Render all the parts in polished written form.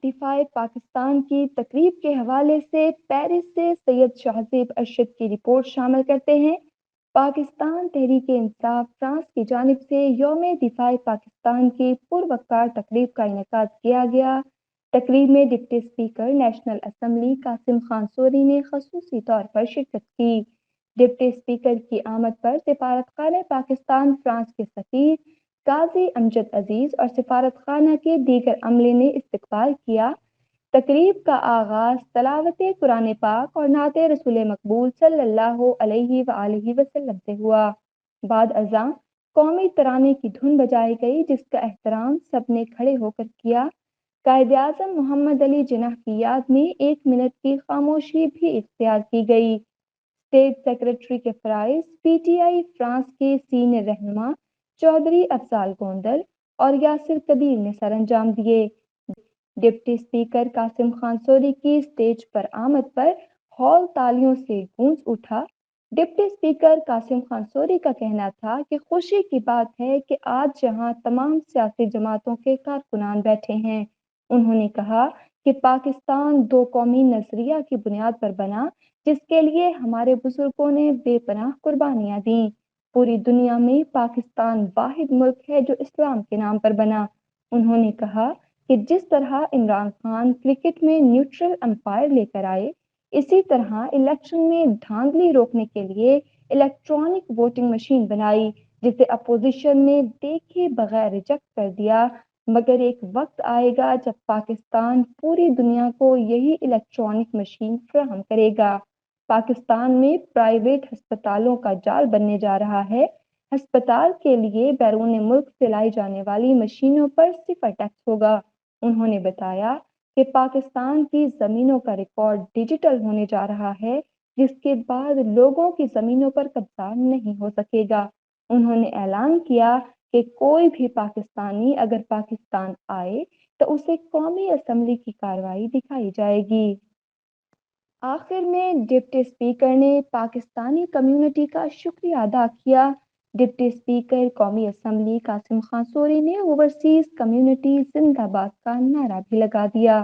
دفاع پاکستان کی تقریب کے حوالے سے پیرس سے سید شہزیب ارشد کی رپورٹ شامل کرتے ہیں۔ پاکستان تحریک انصاف فرانس کی جانب سے یوم دفاع پاکستان کی پروقار تقریب کا انعقاد کیا گیا۔ تقریب میں deputy speaker national assembly Qasim Khan sorry نے خصوصی طور پر شرکت کی۔ ڈپٹی اسپیکر کی آمد پر سفارت خانہ پاکستان فرانس کے سفیر قاضی امجد عزیز اور سفارت خانہ کے دیگر عملے نے استقبال کیا۔ تقریب کا آغاز تلاوت قرآن پاک اور نعت رسول مقبول صلی اللہ علیہ وآلہ وسلم سے ہوا۔ بعد ازاں قومی ترانے کی دھن بجائی گئی جس کا احترام سب نے کھڑے ہو کر کیا۔ قائد اعظم محمد علی جناح کی یاد میں 1 منٹ کی خاموشی بھی اختیار کی گئی۔ اسٹیٹ سیکرٹری کے فرائض پی ٹی آئی فرانس کے سینئر رہنما چودھری افضال گوندل اور یاسر قدیر نے سر انجام دیے۔ Deputy speaker Qasim Khan sorry کی اسٹیج پر آمد پر ہال تالیوں سے گونج اٹھا۔ Deputy speaker Qasim Khan sorry کا کہنا تھا کہ خوشی کی بات ہے کہ آج یہاں تمام سیاسی جماعتوں کے کارکنان بیٹھے ہیں۔ انہوں نے کہا کہ پاکستان 2 قومی نظریہ کی بنیاد پر بنا جس کے لیے ہمارے بزرگوں نے بے پناہ قربانیاں دیں۔ پوری دنیا میں پاکستان واحد ملک ہے جو اسلام کے نام پر بنا۔ انہوں نے کہا کہ جس طرح عمران خان کرکٹ میں نیوٹرل امپائر لے کر آئے، اسی طرح الیکشن میں دھاندلی روکنے کے لیے الیکٹرانک ووٹنگ مشین بنائی جسے اپوزیشن نے دیکھے بغیر ریجیکٹ کر دیا، مگر ایک وقت آئے گا جب پاکستان پوری دنیا کو یہی الیکٹرانک مشین فراہم کرے گا۔ پاکستان میں پرائیویٹ ہسپتالوں کا جال بننے جا رہا ہے۔ ہسپتال کے لیے بیرون ملک سے لائی جانے والی مشینوں پر 0 ٹیکس ہوگا۔ انہوں نے بتایا کہ پاکستان کی زمینوں کا ریکارڈ ڈیجیٹل ہونے جا رہا ہے جس کے بعد لوگوں کی زمینوں پر قبضہ نہیں ہو سکے گا۔ انہوں نے اعلان کیا کہ کوئی بھی پاکستانی اگر پاکستان آئے تو اسے قومی اسمبلی کی کارروائی دکھائی جائے گی۔ آخر میں ڈپٹی اسپیکر نے پاکستانی کمیونٹی کا شکریہ ادا کیا۔ ڈپٹی اسپیکر قومی اسمبلی قاسم خان سوری نے اوورسیز کمیونٹی زندہ باد کا نعرہ بھی لگا دیا۔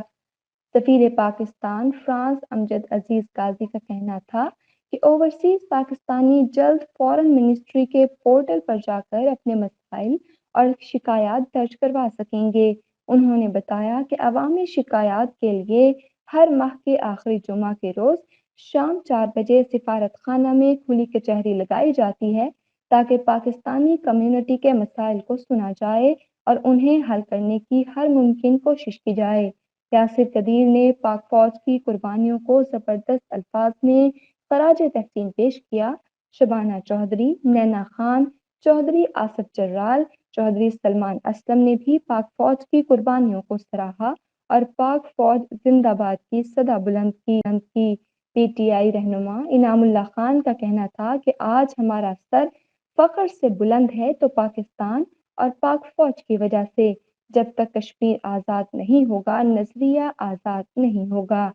سفیر پاکستان فرانس امجد عزیز قاضی کا کہنا تھا کہ اوورسیز پاکستانی جلد فورن منسٹری کے پورٹل پر جا کر اپنے مسائل اور شکایات درج کروا سکیں گے۔ انہوں نے بتایا کہ عوامی شکایات کے لیے ہر ماہ کے آخری جمعہ کے روز شام 4 بجے سفارت خانہ میں کھلی کچہری لگائی جاتی ہے تاکہ پاکستانی کمیونٹی کے مسائل کو سنا جائے اور انہیں حل کرنے کی ہر ممکن کوشش کی جائے۔ یاسر قدیر نے پاک فوج کی قربانیوں کو زبردست الفاظ میں خراج تحسین پیش کیا۔ شبانہ چودھری، نینا خان، چودھری آصف جرال، چودھری سلمان اسلم نے بھی پاک فوج کی قربانیوں کو سراہا اور پاک فوج زندہ باد کی صدا بلند کی۔ پی ٹی آئی رہنما انعام اللہ خان کا کہنا تھا کہ آج ہمارا سر فخر سے بلند ہے تو پاکستان اور پاک فوج کی وجہ سے۔ جب تک کشمیر آزاد نہیں ہوگا نظریہ آزاد نہیں ہوگا۔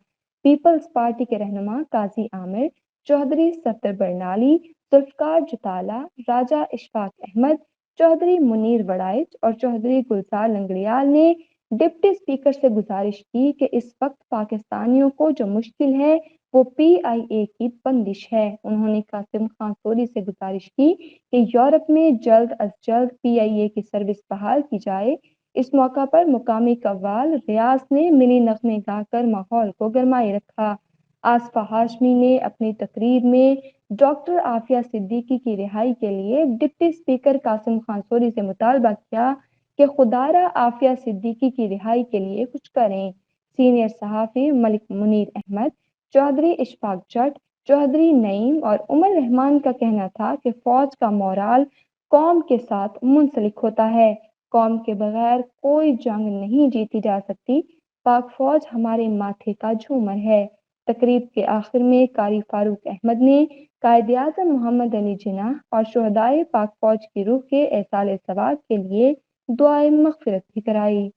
پیپلز پارٹی کے رہنما قاضی عامر، چودھری صفدر برنالی، ذوالفقار جتالہ، راجہ اشفاق احمد، چودھری منیر وڑائچ اور چودھری گلزار لنگڑیال نے ڈپٹی اسپیکر سے گزارش کی کہ اس وقت پاکستانیوں کو جو مشکل ہے وہ پی آئی اے کی بندش ہے۔ انہوں نے قاسم خان سوری سے گزارش کی کہ یورپ میں جلد از جلد پی آئی اے کی سروس بحال کی جائے۔ اس موقع پر مقامی قوال ریاض نے ملی نغمے گا کر ماحول کو گرمائے رکھا۔ آصفہ ہاشمی نے اپنی تقریر میں ڈاکٹر عافیہ صدیقی کی رہائی کے لیے deputy speaker Qasim Khan sorry سے مطالبہ کیا کہ خدارہ عافیہ صدیقی کی رہائی کے لیے کچھ کریں۔ سینئر صحافی ملک منیر احمد، چودھری اشفاق جٹ، چودھری نعیم اور عمر رحمان کا کہنا تھا کہ فوج کا مورال قوم کے ساتھ منسلک ہوتا ہے۔ قوم کے بغیر کوئی جنگ نہیں جیتی جا سکتی۔ پاک فوج ہمارے ماتھے کا جھومر ہے۔ تقریب کے آخر میں قاری فاروق احمد نے قائد اعظم محمد علی جناح اور شہدائے پاک فوج کی روح کے ایصال ثواب کے لیے دعائے مغفرت بھی کرائی۔